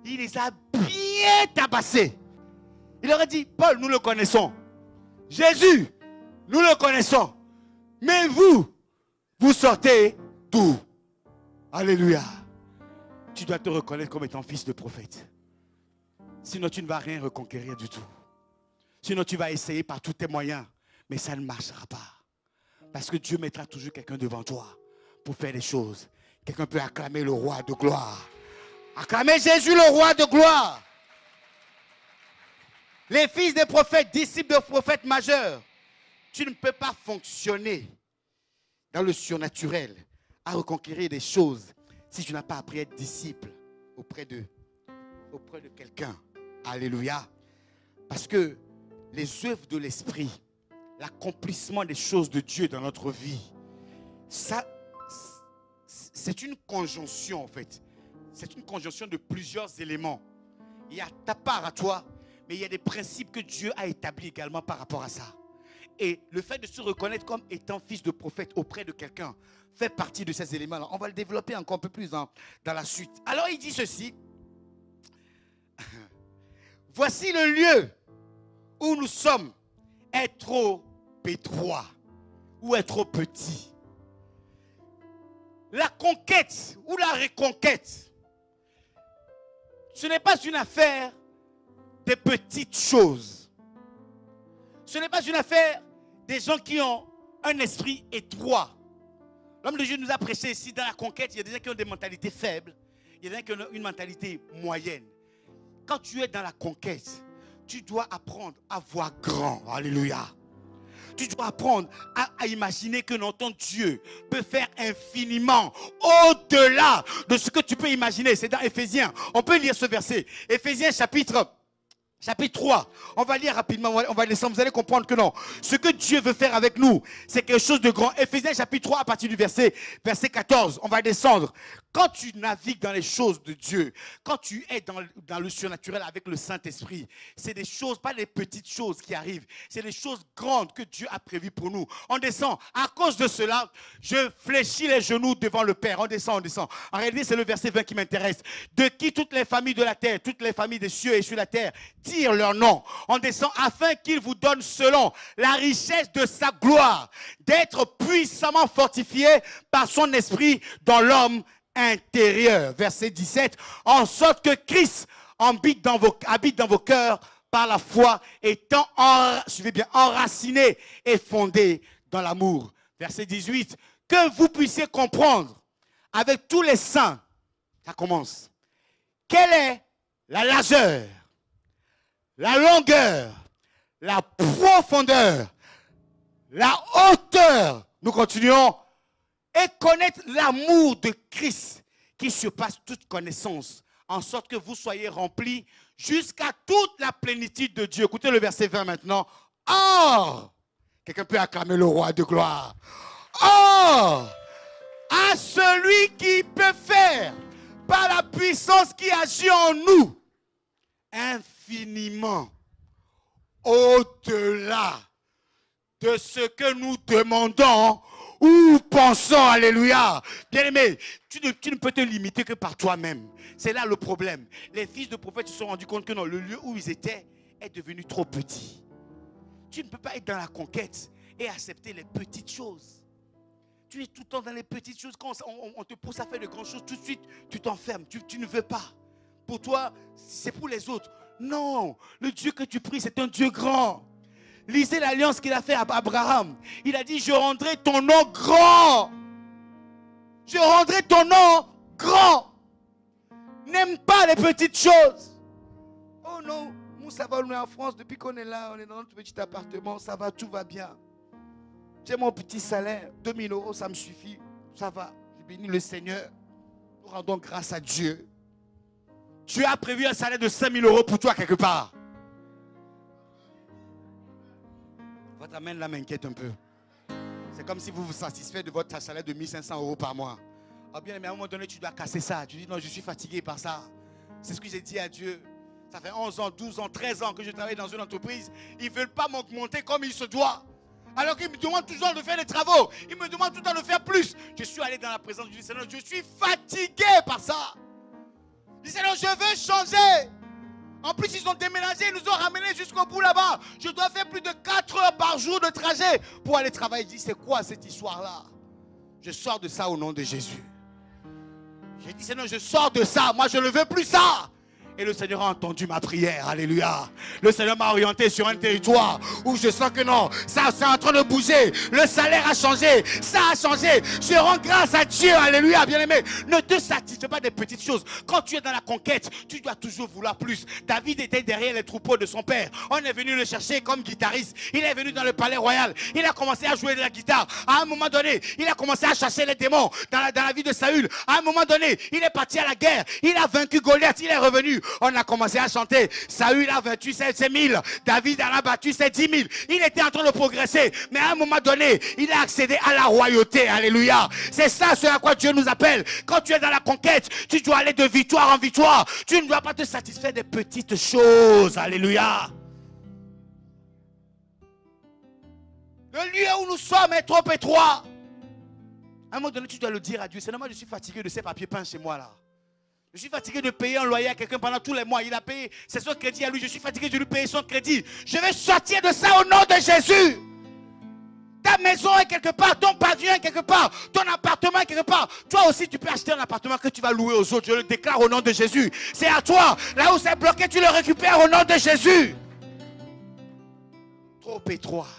Speaker 1: Il les a bien tabassés. Il leur a dit, Paul, nous le connaissons. Jésus, nous le connaissons. Mais vous sortez d'où? Alléluia. Tu dois te reconnaître comme étant fils de prophète. Sinon, tu ne vas rien reconquérir du tout. Sinon, tu vas essayer par tous tes moyens. Mais ça ne marchera pas. Parce que Dieu mettra toujours quelqu'un devant toi pour faire les choses. Quelqu'un peut acclamer le roi de gloire. Acclamer Jésus, le roi de gloire. Les fils des prophètes, disciples de prophètes majeurs. Tu ne peux pas fonctionner dans le surnaturel à reconquérir des choses si tu n'as pas appris à être disciple auprès de quelqu'un. Alléluia. Parce que les œuvres de l'esprit, l'accomplissement des choses de Dieu dans notre vie, ça, c'est une conjonction en fait. C'est une conjonction de plusieurs éléments. Il y a ta part à toi, mais il y a des principes que Dieu a établis également par rapport à ça. Et le fait de se reconnaître comme étant fils de prophète auprès de quelqu'un fait partie de ces éléments-là. On va le développer encore un peu plus dans la suite. Alors il dit ceci. Voici le lieu où nous sommes est trop étroit ou est trop petit. La conquête ou la reconquête, ce n'est pas une affaire de petites choses. Ce n'est pas une affaire des gens qui ont un esprit étroit. L'homme de Dieu nous a prêché ici dans la conquête, il y a des gens qui ont des mentalités faibles, il y a des gens qui ont une mentalité moyenne. Quand tu es dans la conquête, tu dois apprendre à voir grand. Alléluia. Tu dois apprendre à imaginer que ton Dieu peut faire infiniment au-delà de ce que tu peux imaginer. C'est dans Éphésiens. On peut lire ce verset. Éphésiens chapitre 3. On va lire rapidement. On va descendre. Vous allez comprendre que non. Ce que Dieu veut faire avec nous, c'est quelque chose de grand. Éphésiens chapitre 3 à partir du verset 14. On va descendre. Quand tu navigues dans les choses de Dieu, quand tu es dans le surnaturel avec le Saint-Esprit, c'est des choses, pas des petites choses qui arrivent, c'est des choses grandes que Dieu a prévues pour nous. On descend. À cause de cela, je fléchis les genoux devant le Père. On descend, on descend. En réalité, c'est le verset 20 qui m'intéresse. De qui toutes les familles de la terre, toutes les familles des cieux et sur la terre tirent leur nom. On descend afin qu'il vous donne selon la richesse de sa gloire, d'être puissamment fortifié par son esprit dans l'homme intérieur. Verset 17. En sorte que Christ habite dans vos cœurs par la foi, étant suivez bien, enraciné et fondé dans l'amour. Verset 18. Que vous puissiez comprendre avec tous les saints, ça commence, quelle est la largeur, la longueur, la profondeur, la hauteur. Nous continuons. Et connaître l'amour de Christ qui surpasse toute connaissance, en sorte que vous soyez remplis jusqu'à toute la plénitude de Dieu. Écoutez le verset 20 maintenant. Or, quelqu'un peut acclamer le roi de gloire. Or, à celui qui peut faire, par la puissance qui agit en nous, infiniment au-delà de ce que nous demandons ou pensons. Alléluia. Bien-aimé, tu ne peux te limiter que par toi-même. C'est là le problème. Les fils de prophètes se sont rendus compte que non, le lieu où ils étaient est devenu trop petit. Tu ne peux pas être dans la conquête et accepter les petites choses. Tu es tout le temps dans les petites choses. Quand on te pousse à faire de grandes choses, tout de suite, tu t'enfermes. Tu ne veux pas. Pour toi, c'est pour les autres. Non, le Dieu que tu pries, c'est un Dieu grand. Lisez l'alliance qu'il a fait à Abraham. Il a dit, je rendrai ton nom grand. Je rendrai ton nom grand. N'aime pas les petites choses. Oh non, nous ça va, on est en France, depuis qu'on est là, on est dans notre petit appartement, ça va, tout va bien. J'ai mon petit salaire, 2000 €, ça me suffit, ça va. Je bénis le Seigneur. Nous rendons grâce à Dieu. Dieu a prévu un salaire de 5000 € pour toi quelque part. Votre amène là m'inquiète un peu. C'est comme si vous vous satisfaites de votre salaire de 1500 € par mois. Ah bien, mais à un moment donné, tu dois casser ça. Tu dis non, je suis fatigué par ça. C'est ce que j'ai dit à Dieu. Ça fait 11 ans, 12 ans, 13 ans que je travaille dans une entreprise. Ils ne veulent pas m'augmenter comme il se doit. Alors qu'ils me demandent toujours de faire des travaux. Ils me demandent tout le temps de faire plus. Je suis allé dans la présence du Seigneur. Je suis fatigué par ça. Je dis Seigneur, je veux changer. En plus, ils ont déménagé, ils nous ont ramenés jusqu'au bout là-bas. Je dois faire plus de 4 heures par jour de trajet pour aller travailler. Je dis, c'est quoi cette histoire-là? Je sors de ça au nom de Jésus. J'ai dit, Seigneur, je sors de ça. Moi, je ne veux plus ça. Et le Seigneur a entendu ma prière. Alléluia. Le Seigneur m'a orienté sur un territoire où je sens que non, ça c'est en train de bouger. Le salaire a changé. Ça a changé. Je rends grâce à Dieu. Alléluia. Bien-aimé, ne te satisfais pas des petites choses. Quand tu es dans la conquête, tu dois toujours vouloir plus. David était derrière les troupeaux de son père. On est venu le chercher comme guitariste. Il est venu dans le palais royal. Il a commencé à jouer de la guitare. À un moment donné, il a commencé à chasser les démons dans la vie de Saül. À un moment donné, il est parti à la guerre. Il a vaincu Goliath. Il est revenu. On a commencé à chanter. Saül a vaincu 7 000. David en a battu 10 000. Il était en train de progresser. Mais à un moment donné, il a accédé à la royauté. Alléluia. C'est ça ce à quoi Dieu nous appelle. Quand tu es dans la conquête, tu dois aller de victoire en victoire. Tu ne dois pas te satisfaire des petites choses. Alléluia. Le lieu où nous sommes est trop étroit. À un moment donné, tu dois le dire à Dieu. C'est normal, je suis fatigué de ces papiers peints chez moi là. Je suis fatigué de payer un loyer à quelqu'un pendant tous les mois. Il a payé, c'est son crédit à lui. Je suis fatigué de lui payer son crédit. Je vais sortir de ça au nom de Jésus. Ta maison est quelque part, ton pavillon est quelque part, ton appartement est quelque part. Toi aussi, tu peux acheter un appartement que tu vas louer aux autres. Je le déclare au nom de Jésus. C'est à toi. Là où c'est bloqué, tu le récupères au nom de Jésus. Trop étroit.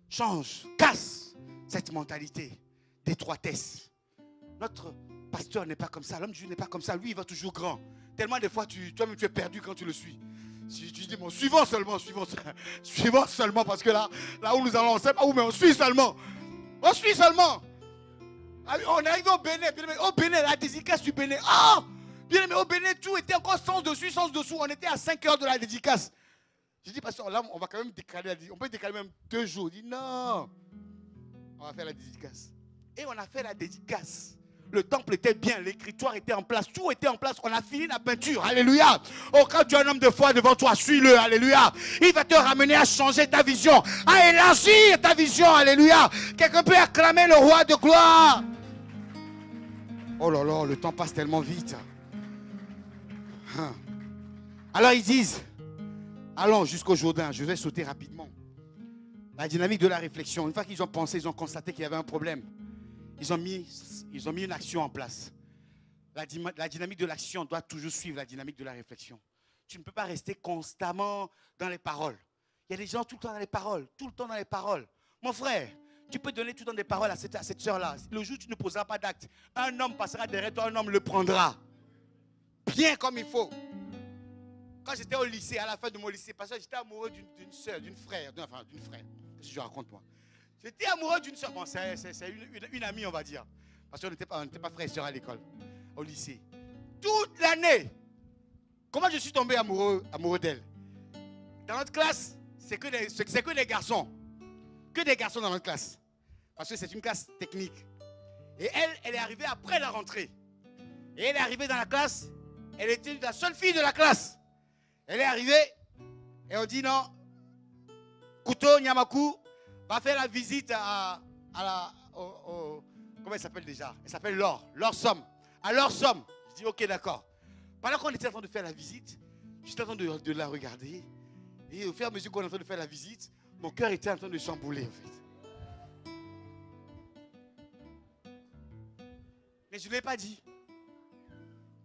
Speaker 1: Change, casse cette mentalité d'étroitesse. Notre pasteur n'est pas comme ça, l'homme de Dieu n'est pas comme ça, lui il va toujours grand. Tellement des fois toi-même tu es perdu quand tu le suis. Si tu dis bon, suivons seulement parce que là où nous allons, on ne sait pas où, mais on suit seulement. On suit seulement. On arrive au Bénin, au Bénin, la dédicace du Bénin. Ah, bien aimé, au Bénin, tout était encore sens dessus, sens dessous. On était à 5 heures de la dédicace. Je dis, pasteur, là, on va quand même décaler la dédicace. On peut décaler même 2 jours. Il dit, non, on va faire la dédicace. Et on a fait la dédicace. Le temple était bien, l'écritoire était en place, tout était en place. On a fini la peinture. Alléluia. Oh, quand tu as un homme de foi devant toi, suis-le. Alléluia. Il va te ramener à changer ta vision, à élargir ta vision. Alléluia. Quelqu'un peut acclamer le roi de gloire. Oh là là, le temps passe tellement vite. Alors ils disent, allons jusqu'au Jourdain. Je vais sauter rapidement. La dynamique de la réflexion. Une fois qu'ils ont pensé, ils ont constaté qu'il y avait un problème. Ils ont mis une action en place. La dynamique de l'action doit toujours suivre la dynamique de la réflexion. Tu ne peux pas rester constamment dans les paroles. Il y a des gens tout le temps dans les paroles, tout le temps dans les paroles. Mon frère, tu peux donner tout le temps des paroles à cette soeur-là. Le jour où tu ne poseras pas d'acte, un homme passera derrière toi, un homme le prendra. Bien comme il faut. Quand j'étais au lycée, à la fin de mon lycée, parce que j'étais amoureux d'une soeur, d'une frère. Qu'est-ce que je raconte moi? J'étais amoureux d'une soeur. Bon, c'est une amie, on va dire. Parce qu'on n'était pas frères et sœurs à l'école, au lycée. Toute l'année. Comment je suis tombé amoureux d'elle? Dans notre classe, c'est que des garçons. Que des garçons dans notre classe. Parce que c'est une classe technique. Et elle est arrivée après la rentrée. Et elle est arrivée dans la classe. Elle était la seule fille de la classe. Elle est arrivée. Et on dit non. Couteau, Nyamaku. Va faire la visite comment elle s'appelle déjà? Elle s'appelle Laure. Laure Somme. À Laure Somme. Je dis ok, d'accord. Pendant qu'on était en train de faire la visite, j'étais en train de la regarder. Et au fur et à mesure qu'on est en train de faire la visite, mon cœur était en train de chambouler en fait. Mais je ne lui ai pas dit.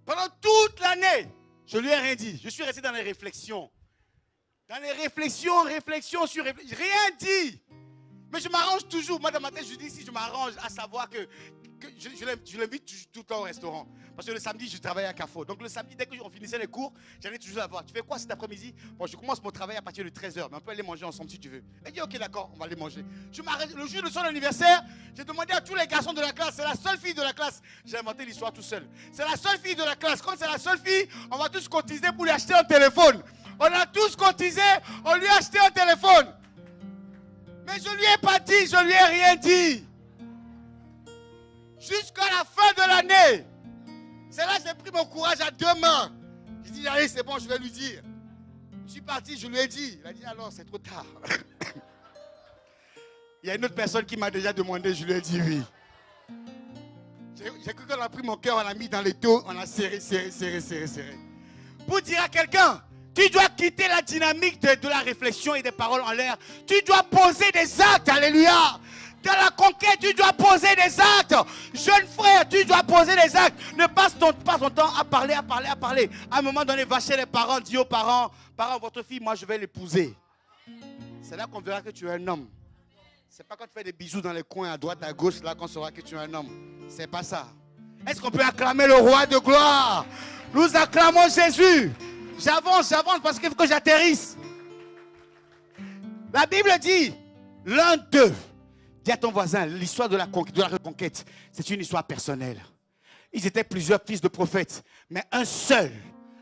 Speaker 1: Pendant toute l'année, je ne lui ai rien dit. Je suis resté dans les réflexions. Dans les réflexions sur réflexions. Rien dit. Mais je m'arrange toujours. Moi, dans ma tête, je dis si je m'arrange à savoir que je l'invite tout le temps au restaurant. Parce que le samedi, je travaille à Carrefour. Donc le samedi, dès qu'on finissait les cours, j'allais toujours la voir. Tu fais quoi cet après-midi? Bon, je commence mon travail à partir de 13h. Mais on peut aller manger ensemble si tu veux. Elle dit ok, d'accord, on va aller manger. Je m'arrête. Le jour de son anniversaire, j'ai demandé à tous les garçons de la classe. C'est la seule fille de la classe. J'ai inventé l'histoire tout seul. C'est la seule fille de la classe. Comme c'est la seule fille, on va tous cotiser pour lui acheter un téléphone. On a tous cotisé, on lui a acheté un téléphone. Mais je ne lui ai pas dit, je ne lui ai rien dit. Jusqu'à la fin de l'année. C'est là que j'ai pris mon courage à 2 mains. Je dis, allez, c'est bon, je vais lui dire. Je suis parti, je lui ai dit. Il a dit, alors, c'est trop tard. Il y a une autre personne qui m'a déjà demandé, je lui ai dit oui. J'ai cru qu'on a pris mon cœur, on l'a mis dans les taux, on a serré. Pour dire à quelqu'un, tu dois quitter la dynamique de la réflexion et des paroles en l'air. Tu dois poser des actes, alléluia. Dans la conquête, tu dois poser des actes. Jeune frère, tu dois poser des actes. Ne passe pas ton temps à parler. À un moment donné, va chez les parents, dis aux parents, votre fille, moi je vais l'épouser. C'est là qu'on verra que tu es un homme. C'est pas quand tu fais des bisous dans les coins à droite, à gauche, là qu'on saura que tu es un homme. C'est pas ça. Est-ce qu'on peut acclamer le roi de gloire? Nous acclamons Jésus. J'avance parce qu'il faut que j'atterrisse. La Bible dit, l'un d'eux, dis à ton voisin, l'histoire de la reconquête, c'est une histoire personnelle. Ils étaient plusieurs fils de prophètes, mais un seul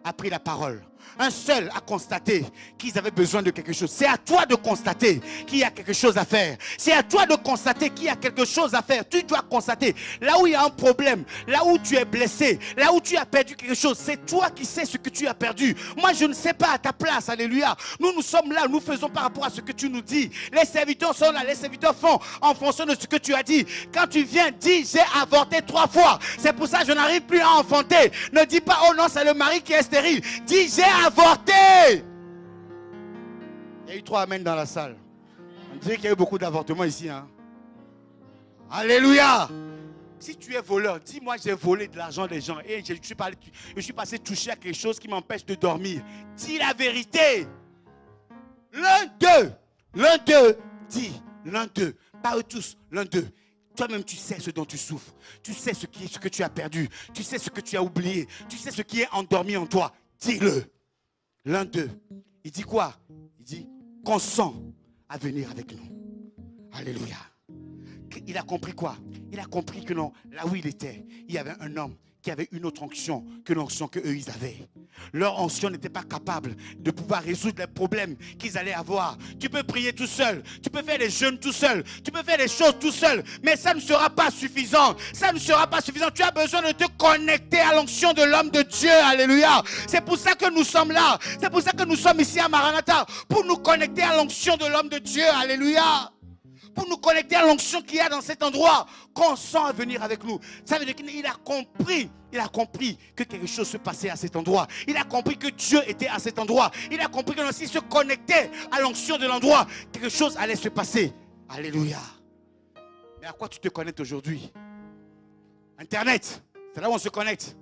Speaker 1: a pris la parole. Un seul a constaté qu'ils avaient besoin de quelque chose. C'est à toi de constater qu'il y a quelque chose à faire. C'est à toi de constater qu'il y a quelque chose à faire. Tu dois constater là où il y a un problème, là où tu es blessé, là où tu as perdu quelque chose. C'est toi qui sais ce que tu as perdu. Moi, je ne sais pas à ta place. Alléluia. Nous sommes là, nous faisons par rapport à ce que tu nous dis. Les serviteurs sont là, les serviteurs font en fonction de ce que tu as dit. Quand tu viens, dis j'ai avorté 3 fois. C'est pour ça que je n'arrive plus à enfanter. Ne dis pas oh non, c'est le mari qui est stérile. Dis j'ai avorté. Il y a eu 3 amens dans la salle. On dirait qu'il y a eu beaucoup d'avortements ici. Hein? Alléluia. Si tu es voleur, dis-moi j'ai volé de l'argent des gens et je suis passé toucher à quelque chose qui m'empêche de dormir. Dis la vérité. L'un d'eux, dis, l'un d'eux, pas eux tous, l'un d'eux. Toi-même, tu sais ce dont tu souffres. Tu sais ce que tu as perdu. Tu sais ce que tu as oublié. Tu sais ce qui est endormi en toi. Dis-le. L'un d'eux, il dit quoi? Il dit, consent à venir avec nous. Alléluia. Il a compris quoi? Il a compris que non, là où il était, il y avait un homme qui avait une autre onction que l'onction qu'eux ils avaient. Leur onction n'était pas capable de pouvoir résoudre les problèmes qu'ils allaient avoir. Tu peux prier tout seul, tu peux faire des jeûnes tout seul, tu peux faire des choses tout seul, mais ça ne sera pas suffisant. Ça ne sera pas suffisant. Tu as besoin de te connecter à l'onction de l'homme de Dieu. Alléluia. C'est pour ça que nous sommes là. C'est pour ça que nous sommes ici à Maranatha, pour nous connecter à l'onction de l'homme de Dieu. Alléluia. Pour nous connecter à l'onction qu'il y a dans cet endroit, consent à venir avec nous. Ça veut dire qu'il a compris que quelque chose se passait à cet endroit. Il a compris que Dieu était à cet endroit. Il a compris que s'il se connectait à l'onction de l'endroit, quelque chose allait se passer. Alléluia. Mais à quoi tu te connectes aujourd'hui? Internet, c'est là où on se connecte.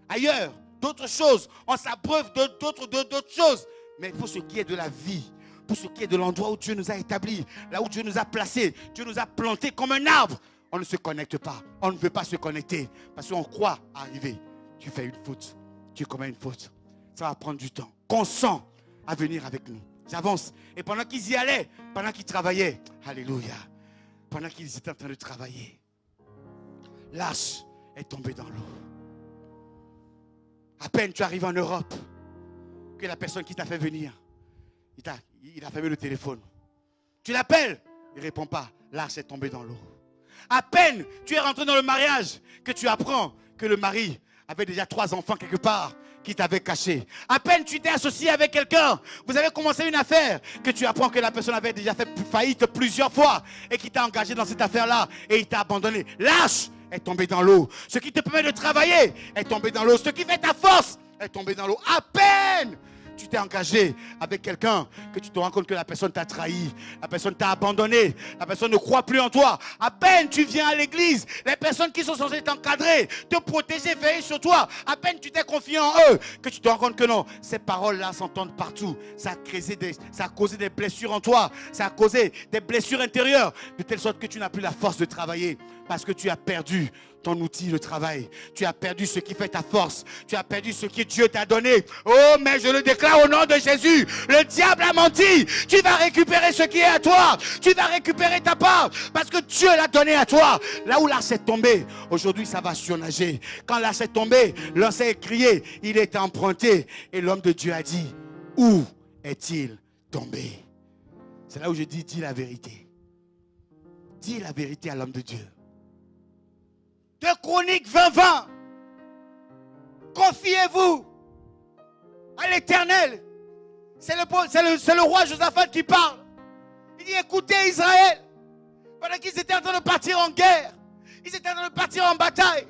Speaker 1: Ailleurs, d'autres choses, on s'abreuve d'autres choses. Mais pour ce qui est de la vie, pour ce qui est de l'endroit où Dieu nous a établis, là où Dieu nous a placés, Dieu nous a plantés comme un arbre, on ne se connecte pas. On ne veut pas se connecter parce qu'on croit arriver. Tu fais une faute, tu commets une faute. Ça va prendre du temps. Consent à venir avec nous. J'avance. Et pendant qu'ils y allaient, pendant qu'ils travaillaient, alléluia, pendant qu'ils étaient en train de travailler, l'arche est tombée dans l'eau. À peine tu arrives en Europe, que la personne qui t'a fait venir, il a fermé le téléphone. Tu l'appelles, il ne répond pas. L'arche est tombée dans l'eau. À peine tu es rentré dans le mariage, que tu apprends que le mari avait déjà 3 enfants quelque part qui t'avait caché. À peine tu t'es associé avec quelqu'un, vous avez commencé une affaire, que tu apprends que la personne avait déjà fait faillite plusieurs fois et qui t'a engagé dans cette affaire-là et il t'a abandonné. L'arche est tombée dans l'eau. Ce qui te permet de travailler est tombé dans l'eau. Ce qui fait ta force est tombé dans l'eau. À peine tu t'es engagé avec quelqu'un, que tu te rends compte que la personne t'a trahi, la personne t'a abandonné, la personne ne croit plus en toi. À peine tu viens à l'église, les personnes qui sont censées t'encadrer, te protéger, veiller sur toi, à peine tu t'es confié en eux, que tu te rends compte que non, ces paroles-là s'entendent partout. Ça a causé des blessures en toi, ça a causé des blessures intérieures, de telle sorte que tu n'as plus la force de travailler, parce que tu as perdu ton outil de travail. Tu as perdu ce qui fait ta force. Tu as perdu ce que Dieu t'a donné. Oh, mais je le déclare au nom de Jésus. Le diable a menti. Tu vas récupérer ce qui est à toi. Tu vas récupérer ta part. Parce que Dieu l'a donné à toi. Là où l'arche est tombée, aujourd'hui ça va surnager. Quand l'arche est tombée, l'on s'est crié. Il est emprunté. Et l'homme de Dieu a dit, où est-il tombé? C'est là où je dis la vérité. Dis la vérité à l'homme de Dieu. 2 Chroniques 20:20. Confiez-vous à l'Éternel. C'est le roi Josaphat qui parle. Il dit, écoutez Israël. Pendant qu'ils étaient en train de partir en guerre, ils étaient en train de partir en bataille,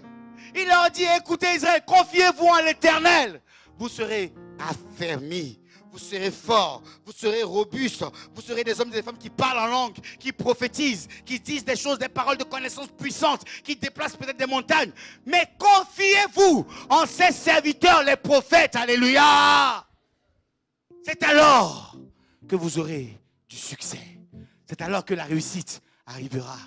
Speaker 1: il leur dit, écoutez Israël, confiez-vous en l'Éternel. Vous serez affermis. Vous serez forts, vous serez robustes, vous serez des hommes et des femmes qui parlent en langue, qui prophétisent, qui disent des choses, des paroles de connaissance puissantes, qui déplacent peut-être des montagnes. Mais confiez-vous en ces serviteurs, les prophètes. Alléluia. C'est alors que vous aurez du succès. C'est alors que la réussite arrivera.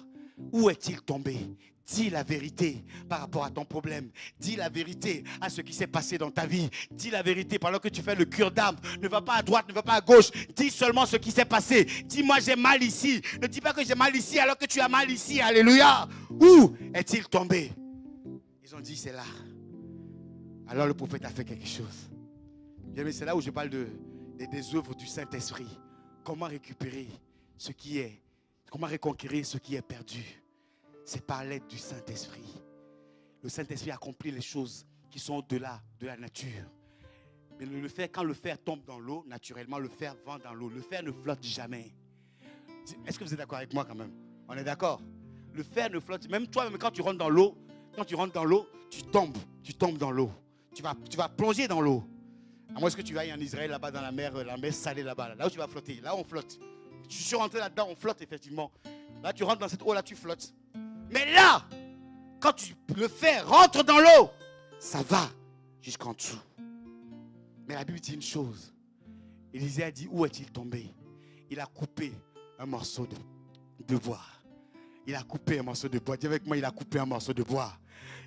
Speaker 1: Où est-il tombé? Dis la vérité par rapport à ton problème. Dis la vérité à ce qui s'est passé dans ta vie. Dis la vérité pendant que tu fais le cure d'âme. Ne va pas à droite, ne va pas à gauche. Dis seulement ce qui s'est passé. Dis, moi j'ai mal ici. Ne dis pas que j'ai mal ici alors que tu as mal ici. Alléluia. Où est-il tombé? Ils ont dit, c'est là. Alors le prophète a fait quelque chose. Bien, mais c'est là où je parle des œuvres du Saint-Esprit. Comment récupérer ce qui est, comment reconquérir ce qui est perdu. C'est par l'aide du Saint-Esprit. Le Saint-Esprit accomplit les choses qui sont au-delà de la nature. Mais le fer, quand le fer tombe dans l'eau, naturellement, le fer vent dans l'eau. Le fer ne flotte jamais. Est-ce que vous êtes d'accord avec moi quand même? On est d'accord? Le fer ne flotte. Même toi, même quand tu rentres dans l'eau, tu tombes dans l'eau. Tu vas plonger dans l'eau. À moins que tu ailles en Israël, là-bas, dans la mer salée, là-bas. Là où tu vas flotter. Là, on flotte. Je suis rentré là-dedans, on flotte, effectivement. Là, tu rentres dans cette eau-là, tu flottes. Mais là, quand le fer rentre dans l'eau, ça va jusqu'en dessous. Mais la Bible dit une chose. Élisée a dit, où est-il tombé? Il a coupé un morceau de bois. Il a coupé un morceau de bois. Dis avec moi, il a coupé un morceau de bois.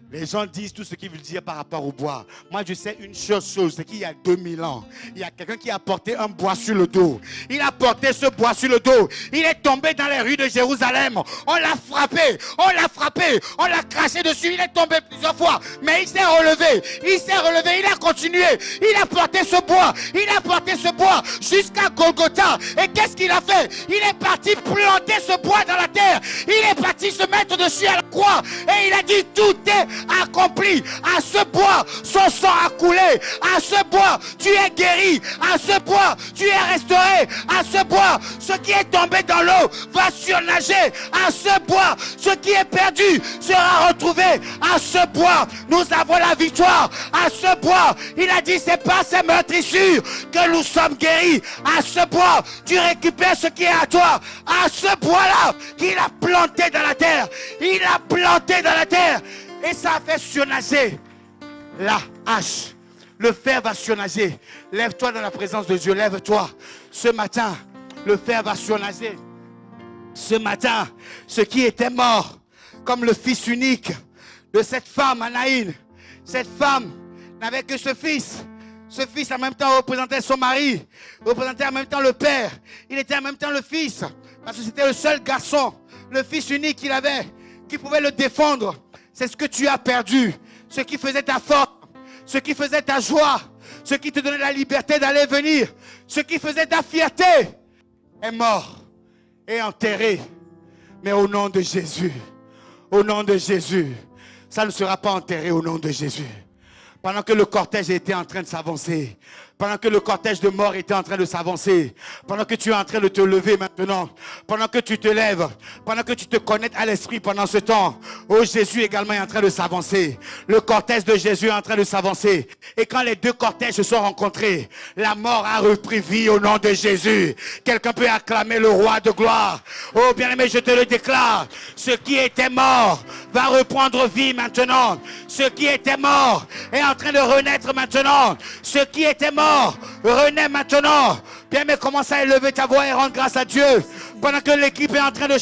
Speaker 1: Les gens disent tout ce qu'ils veulent dire par rapport au bois. Moi, je sais une chose, c'est qu'il y a 2000 ans, il y a quelqu'un qui a porté un bois sur le dos. Il a porté ce bois sur le dos. Il est tombé dans les rues de Jérusalem. On l'a frappé, on l'a craché dessus. Il est tombé plusieurs fois, mais il s'est relevé. Il a continué. Il a porté ce bois jusqu'à Golgotha. Et qu'est-ce qu'il a fait? Il est parti planter ce bois dans la terre. Il est parti se mettre dessus à la croix. Et il a dit, tout est accompli. À ce bois, son sang a coulé. À ce bois, tu es guéri. À ce bois, tu es restauré. À ce bois, ce qui est tombé dans l'eau va surnager. À ce bois, ce qui est perdu sera retrouvé. À ce bois, nous avons la victoire. À ce bois, il a dit, c'est par ces meurtrissures que nous sommes guéris. À ce bois, tu récupères ce qui est à toi. À ce bois-là, qu'il a planté dans la terre. Il a planté dans la terre. Et ça a fait surnager la hache. Le fer va surnager. Lève-toi dans la présence de Dieu. Lève-toi. Ce matin, le fer va surnager. Ce matin, ce qui était mort, comme le fils unique de cette femme, Anaïn. Cette femme n'avait que ce fils. Ce fils en même temps représentait son mari, représentait en même temps le père. Il était en même temps le fils. Parce que c'était le seul garçon, le fils unique qu'il avait, qui pouvait le défendre. C'est ce que tu as perdu. Ce qui faisait ta force, ce qui faisait ta joie, ce qui te donnait la liberté d'aller venir, ce qui faisait ta fierté, est mort et enterré. Mais au nom de Jésus, ça ne sera pas enterré au nom de Jésus. Pendant que le cortège était en train de s'avancer, pendant que le cortège de mort était en train de s'avancer, pendant que tu es en train de te lever maintenant, pendant que tu te lèves, pendant que tu te connectes à l'esprit pendant ce temps, oh, Jésus également est en train de s'avancer. Le cortège de Jésus est en train de s'avancer. Et quand les deux cortèges se sont rencontrés, la mort a repris vie au nom de Jésus. Quelqu'un peut acclamer le roi de gloire. Oh bien-aimé, je te le déclare, ce qui était mort va reprendre vie maintenant. Ce qui était mort est en train de renaître maintenant. Ce qui était mort renaît maintenant. Bien, mais commence à élever ta voix et rendre grâce à Dieu. Pendant que l'équipe est en train de